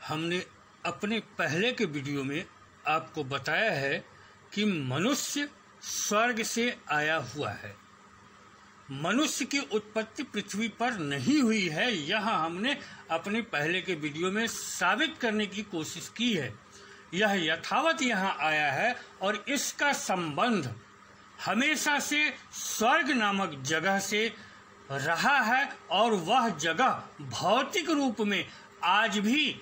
हमने अपने पहले के वीडियो में आपको बताया है कि मनुष्य स्वर्ग से आया हुआ है। मनुष्य की उत्पत्ति पृथ्वी पर नहीं हुई है, यह हमने अपने पहले के वीडियो में साबित करने की कोशिश की है। यह यथावत यहाँ आया है और इसका संबंध हमेशा से स्वर्ग नामक जगह से रहा है और वह जगह भौतिक रूप में आज भी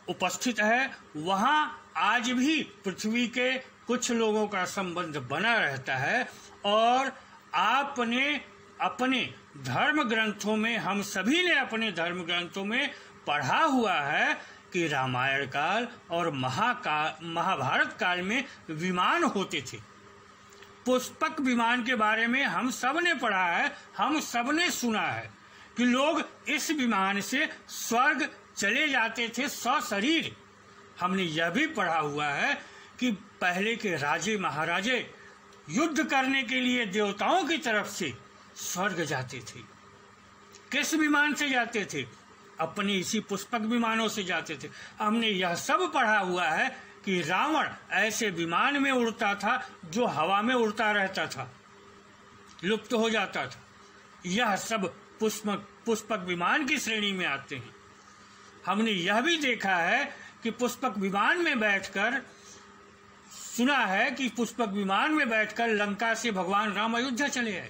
उपस्थित है। वहाँ आज भी पृथ्वी के कुछ लोगों का संबंध बना रहता है और आपने अपने धर्म ग्रंथों में, हम सभी ने अपने धर्म ग्रंथों में पढ़ा हुआ है कि रामायण काल और महाभारत काल में विमान होते थे। पुष्पक विमान के बारे में हम सब ने पढ़ा है, हम सब ने सुना है कि लोग इस विमान से स्वर्ग चले जाते थे सशरीर। हमने यह भी पढ़ा हुआ है कि पहले के राजे महाराजे युद्ध करने के लिए देवताओं की तरफ से स्वर्ग जाते थे। किस विमान से जाते थे? अपने इसी पुष्पक विमानों से जाते थे। हमने यह सब पढ़ा हुआ है कि रावण ऐसे विमान में उड़ता था जो हवा में उड़ता रहता था, लुप्त हो जाता था। यह सब पुष्पक विमान की श्रेणी में आते हैं। हमने यह भी देखा है कि पुष्पक विमान में बैठकर, सुना है कि पुष्पक विमान में बैठकर लंका से भगवान राम अयोध्या चले आए,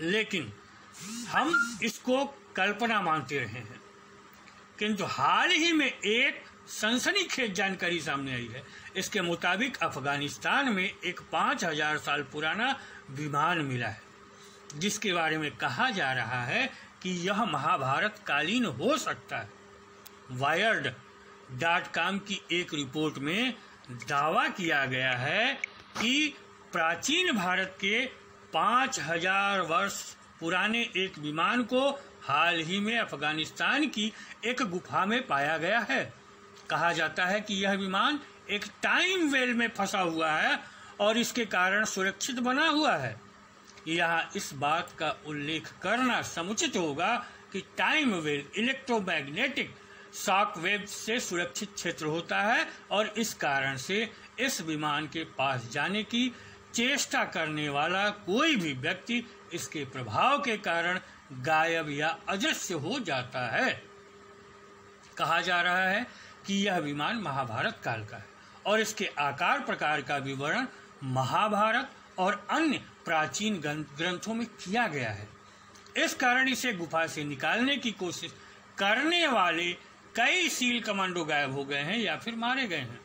लेकिन हम इसको कल्पना मानते रहे हैं। किंतु हाल ही में एक सनसनीखेज जानकारी सामने आई है। इसके मुताबिक अफगानिस्तान में एक 5000 साल पुराना विमान मिला है, जिसके बारे में कहा जा रहा है कि यह महाभारत कालीन हो सकता है। Wired.com की एक रिपोर्ट में दावा किया गया है कि प्राचीन भारत के 5000 वर्ष पुराने एक विमान को हाल ही में अफगानिस्तान की एक गुफा में पाया गया है। कहा जाता है कि यह विमान एक टाइम वेल में फंसा हुआ है और इसके कारण सुरक्षित बना हुआ है। यहाँ इस बात का उल्लेख करना समुचित होगा कि time well electromagnetic shock wave से सुरक्षित क्षेत्र होता है और इस कारण से इस विमान के पास जाने की चेष्टा करने वाला कोई भी व्यक्ति इसके प्रभाव के कारण गायब या अदृश्य हो जाता है। कहा जा रहा है कि यह विमान महाभारत काल का है और इसके आकार प्रकार का विवरण महाभारत और अन्य प्राचीन ग्रंथों में किया गया है। इस कारण इसे गुफा से निकालने की कोशिश करने वाले कई सील कमांडो गायब हो गए हैं या फिर मारे गए हैं।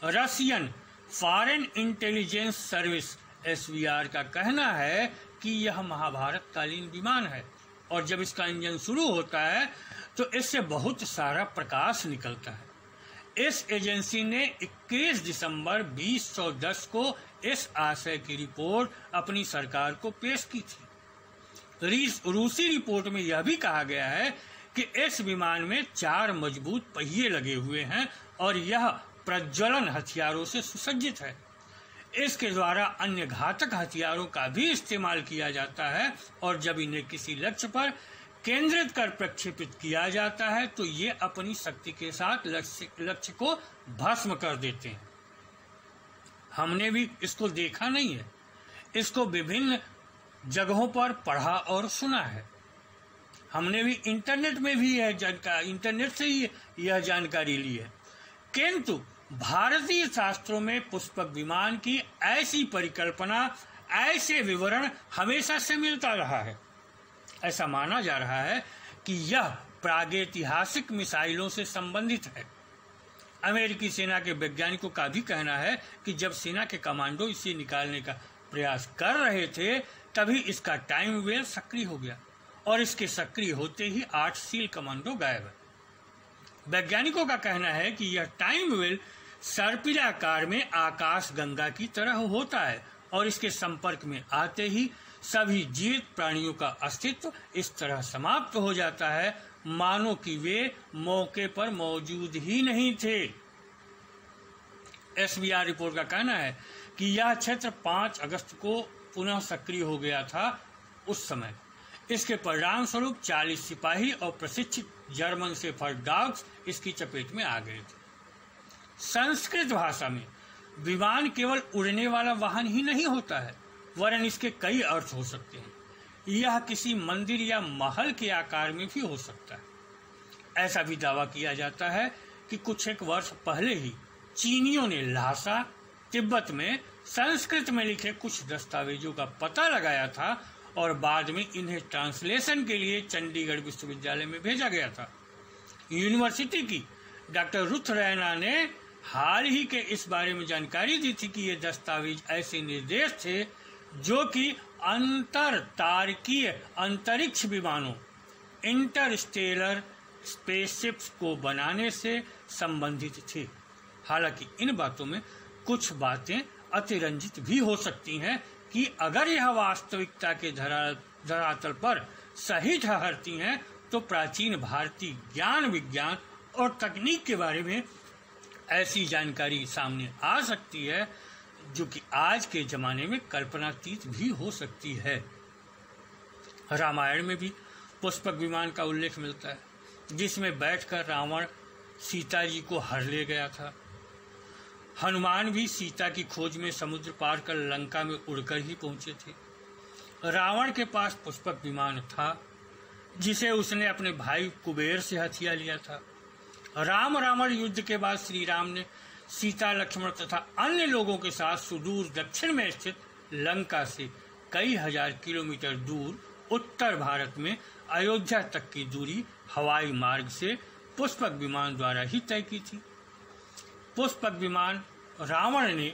Russian foreign intelligence service SVR का कहना है कि यह महाभारत कालीन विमान है और जब इसका इंजन शुरू होता है तो इससे बहुत सारा प्रकाश निकलता है। इस एजेंसी ने 21 दिसंबर 2010 को इस आशय की रिपोर्ट अपनी सरकार को पेश की थी। रूसी रिपोर्ट में यह भी कहा गया है कि इस विमान में 4 मजबूत पहिए लगे हुए हैं और यह प्रज्वलन हथियारों से सुसज्जित है। इसके द्वारा अन्य घातक हथियारों का भी इस्तेमाल किया जाता है और जब इन्हें किसी लक्ष्य पर केंद्रित कर प्रक्षेपित किया जाता है तो ये अपनी शक्ति के साथ लक्ष्य को भस्म कर देते हैं। हमने भी इसको देखा नहीं है, इसको विभिन्न जगहों पर पढ़ा और सुना है। हमने भी इंटरनेट में भी इंटरनेट से ही यह जानकारी ली है। किंतु भारतीय शास्त्रों में पुष्पक विमान की ऐसी परिकल्पना, ऐसे विवरण हमेशा से मिलता रहा है। ऐसा माना जा रहा है कि यह प्रागैतिहासिक मिसाइलों से संबंधित है। अमेरिकी सेना के वैज्ञानिकों का भी कहना है कि जब सेना के कमांडो इसे निकालने का प्रयास कर रहे थे तभी इसका टाइम वेल सक्रिय हो गया और इसके सक्रिय होते ही 8 सील कमांडो गायब है। वैज्ञानिकों का कहना है कि यह टाइम वेल सर्पिलाकार में आकाश गंगा की तरह होता है और इसके संपर्क में आते ही सभी जीवित प्राणियों का अस्तित्व इस तरह समाप्त हो जाता है मानो कि वे मौके पर मौजूद ही नहीं थे। SVR रिपोर्ट का कहना है कि यह क्षेत्र 5 अगस्त को पुनः सक्रिय हो गया था। उस समय इसके परिणाम स्वरूप 40 सिपाही और प्रशिक्षित जर्मन शेफर्ड डॉग्स इसकी चपेट में आ गए थे। संस्कृत भाषा में विमान केवल उड़ने वाला वाहन ही नहीं होता है, वरन इसके कई अर्थ हो सकते हैं। यह किसी मंदिर या महल के आकार में भी हो सकता है। ऐसा भी दावा किया जाता है कि कुछ एक वर्ष पहले ही चीनियों ने ल्हासा, तिब्बत में संस्कृत में लिखे कुछ दस्तावेजों का पता लगाया था और बाद में इन्हें ट्रांसलेशन के लिए चंडीगढ़ विश्वविद्यालय में भेजा गया था। यूनिवर्सिटी की डॉक्टर रुथ रैना ने हाल ही के इस बारे में जानकारी दी थी कि ये दस्तावेज ऐसे निर्देश थे जो कि अंतर तारकीय अंतरिक्ष विमानों इंटरस्टेलर स्पेसशिप्स को बनाने से संबंधित थे। हालांकि इन बातों में कुछ बातें अतिरंजित भी हो सकती हैं कि अगर यह वास्तविकता के धरातल पर सही ठहरती हैं तो प्राचीन भारतीय ज्ञान विज्ञान और तकनीक के बारे में ऐसी जानकारी सामने आ सकती है जो कि आज के जमाने में कल्पनातीत भी हो सकती है। रामायण में भी पुष्पक विमान का उल्लेख मिलता है, जिसमें बैठकर रावण सीता जी को हर ले गया था। हनुमान भी सीता की खोज में समुद्र पार कर लंका में उड़कर ही पहुंचे थे। रावण के पास पुष्पक विमान था, जिसे उसने अपने भाई कुबेर से हथिया लिया था। राम रावण युद्ध के बाद श्री राम ने सीता, लक्ष्मण तथा अन्य लोगों के साथ सुदूर दक्षिण में स्थित लंका से कई हजार किलोमीटर दूर उत्तर भारत में अयोध्या तक की दूरी हवाई मार्ग से पुष्पक विमान द्वारा ही तय की थी। पुष्पक विमान रावण ने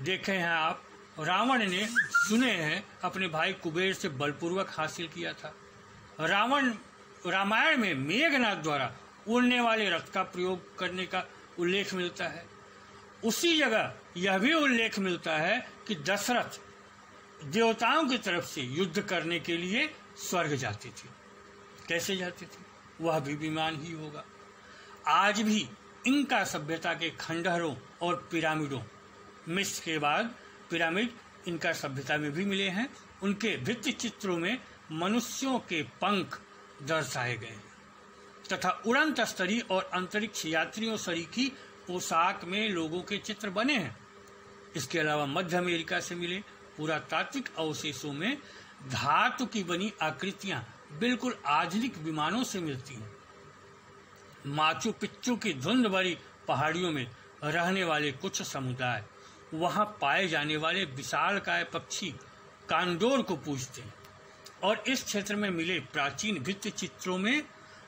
देखे हैं आप, रावण ने सुने हैं अपने भाई कुबेर से बलपूर्वक हासिल किया था। रामायण में मेघनाथ द्वारा उड़ने वाले रथ का प्रयोग करने का उल्लेख मिलता है। उसी जगह यह भी उल्लेख मिलता है कि दशरथ देवताओं की तरफ से युद्ध करने के लिए स्वर्ग जाते थे। कैसे जाते थे? वह भी विमान ही होगा। आज भी इंका सभ्यता के खंडहरों और पिरामिडों, मिस्र के बाद पिरामिड इंका सभ्यता में भी मिले हैं। उनके भित्ति चित्रों में मनुष्यों के पंख दर्शाए गए हैं तथा उड़ंत स्तरी और अंतरिक्ष यात्रियों सरीखी पोशाक में लोगों के चित्र बने हैं। इसके अलावा मध्य अमेरिका से मिले पुरातात्विक अवशेषों में धातु की बनी आकृतियां बिल्कुल आधुनिक विमानों से मिलती हैं। माचू पिच्चू की धुंध भरी पहाड़ियों में रहने वाले कुछ समुदाय वहां पाए जाने वाले विशालकाय पक्षी कांडोर को पूजते हैं और इस क्षेत्र में मिले प्राचीन भित्ति चित्रों में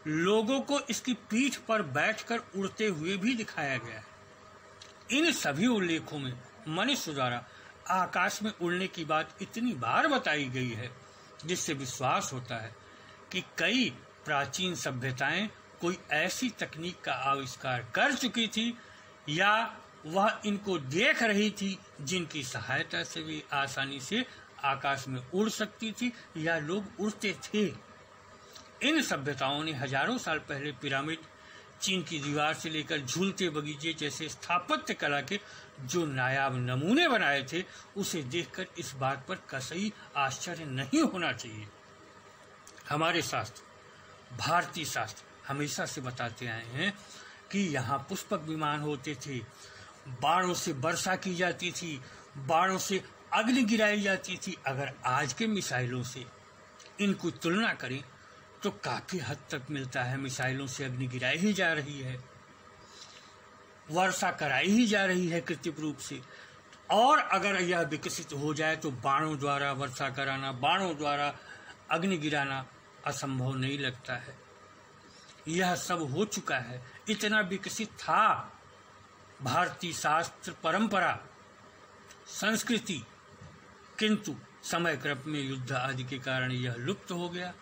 लोगों को इसकी पीठ पर बैठकर उड़ते हुए भी दिखाया गया है। इन सभी उल्लेखों में मनुष्य द्वारा आकाश में उड़ने की बात इतनी बार बताई गई है जिससे विश्वास होता है कि कई प्राचीन सभ्यताएं कोई ऐसी तकनीक का आविष्कार कर चुकी थी या वह इनको देख रही थी जिनकी सहायता से भी आसानी से आकाश में उड़ सकती थी या लोग उड़ते थे। इन सभ्यताओं ने हजारों साल पहले पिरामिड, चीन की दीवार से लेकर झूलते बगीचे जैसे स्थापत्य कला के जो नायाब नमूने बनाए थे, उसे देखकर इस बात पर कसई आश्चर्य नहीं होना चाहिए। हमारे शास्त्र, भारतीय शास्त्र हमेशा से बताते आए हैं कि यहाँ पुष्पक विमान होते थे, बाणों से वर्षा की जाती थी, बाणों से अग्नि गिराई जाती थी। अगर आज के मिसाइलों से इनको तुलना करें तो काफी हद तक मिलता है। मिसाइलों से अग्नि गिराई ही जा रही है, वर्षा कराई ही जा रही है कृत्रिम रूप से। और अगर यह विकसित हो जाए तो बाणों द्वारा वर्षा कराना, बाणों द्वारा अग्नि गिराना असंभव नहीं लगता है। यह सब हो चुका है, इतना विकसित था भारतीय शास्त्र परंपरा, संस्कृति, किंतु समय क्रम में युद्ध आदि के कारण यह लुप्त हो गया।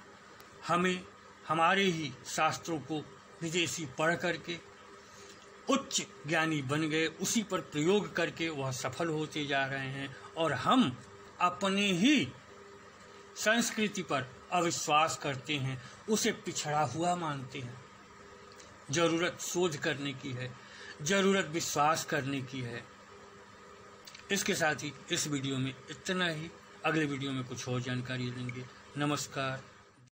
हमें हमारे ही शास्त्रों को विदेशी पढ़ करके उच्च ज्ञानी बन गए, उसी पर प्रयोग करके वह सफल होते जा रहे हैं और हम अपने ही संस्कृति पर अविश्वास करते हैं, उसे पिछड़ा हुआ मानते हैं। जरूरत शोध करने की है, जरूरत विश्वास करने की है। इसके साथ ही इस वीडियो में इतना ही। अगले वीडियो में कुछ और जानकारी देंगे। नमस्कार।